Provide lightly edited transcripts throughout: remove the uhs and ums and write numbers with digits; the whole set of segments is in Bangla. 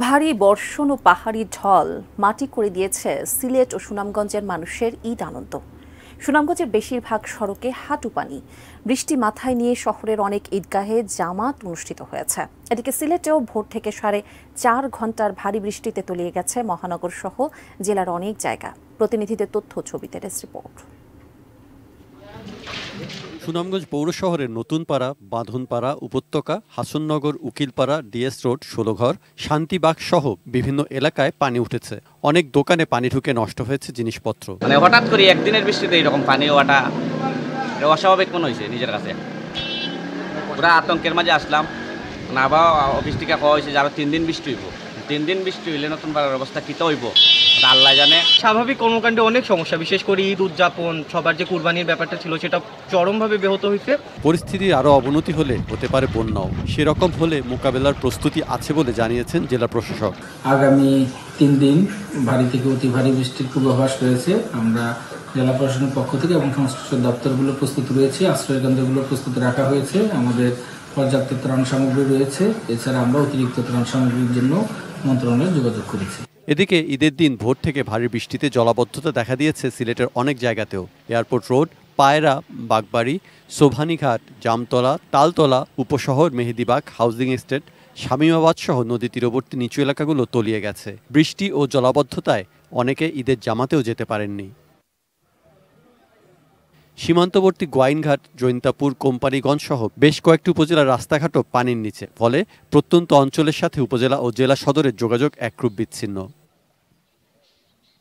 ভারী বর্ষণ ও পাহাড়ি ঢল মাটি করে দিয়েছে সিলেট ও সুনামগঞ্জের মানুষের ঈদ আনন্দ। সুনামগঞ্জের বেশিরভাগ সড়কে হাঁটু পানি। বৃষ্টি মাথায় নিয়ে শহরের অনেক ঈদগাহে জামাত অনুষ্ঠিত হয়েছে। এদিকে সিলেটেও ভোর থেকে 4.5 ঘন্টার ভারী বৃষ্টিতে তলিয়ে গেছে মহানগর সহ জেলার অনেক জায়গা। প্রতিনিধিদের তথ্য ছবিতে ডেস্ক রিপোর্ট। সুনামগঞ্জ পৌর শহরের নতুনপাড়া, বাঁধনপাড়া, উপত্যকা, হাসননগর, উকিলপাড়া, ডিএস রোড, ষোলঘর, শান্তিবাগ সহ বিভিন্ন এলাকায় পানি উঠেছে। অনেক দোকানে পানি ঢুকে নষ্ট হয়েছে জিনিসপত্র। মানে হঠাৎ করে একদিনের বৃষ্টিতে এরকম পানি ওঠা অস্বাভাবিক মনে হয়েছে নিজের কাছে। পুরা আতঙ্কের মাঝে আসলাম। আবার অফিস থেকে খাওয়া হয়েছে যে আরো 3 দিন বৃষ্টি হইব। 3 দিন বৃষ্টি হইলে নতুন পাড়ার অবস্থা কিতা হইব আল্লাহ জানে। স্বাভাবিক কর্মকাণ্ডে অনেক সমস্যা, বিশেষ করে ঈদ উদযাপন, সবার যে কুরবানির ব্যাপারটা ছিল সেটা চরমভাবে ব্যাহত হয়েছে। পরিস্থিতির আরও অবনতি হলে হতে পারে বন্যাও। সেরকম হলে মোকাবেলার প্রস্তুতি আছে বলে জানিয়েছেন জেলা প্রশাসক। আগামী 3 দিন ভারী থেকে অতি ভারী বৃষ্টির পূর্বাভাস রয়েছে। আমরা জেলা প্রশাসনের পক্ষ থেকে এবং সংশ্লিষ্ট দপ্তরগুলো প্রস্তুত রয়েছে, আশ্রয় কেন্দ্রগুলো প্রস্তুত রাখা হয়েছে, আমাদের পর্যাপ্ত ত্রাণ সামগ্রী রয়েছে। এছাড়া আমরা অতিরিক্ত ত্রাণ সামগ্রীর জন্য মন্ত্রণালয়ে যোগাযোগ করেছি। এদিকে ঈদের দিন ভোর থেকে ভারী বৃষ্টিতে জলাবদ্ধতা দেখা দিয়েছে সিলেটের অনেক জায়গাতেও। এয়ারপোর্ট রোড, পায়রা, বাগবাড়ি, সোভানীঘাট, জামতলা, তালতলা, উপশহর, মেহেদিবাগ, হাউজিং এস্টেট, শামীমাবাদ সহ নদী তীরবর্তী নিচু এলাকাগুলো তলিয়ে গেছে। বৃষ্টি ও জলাবদ্ধতায় অনেকে ঈদের জামাতেও যেতে পারেননি। সীমান্তবর্তী গোয়াইনঘাট, জৈন্তাপুর, কোম্পানিগঞ্জ সহ বেশ কয়েকটি উপজেলার রাস্তাঘাটও পানির নিচে। ফলে প্রত্যন্ত অঞ্চলের সাথে উপজেলা ও জেলা সদরের যোগাযোগ একরূপ বিচ্ছিন্ন।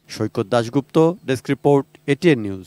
Saikat Dasgupta, desk report, ATN news.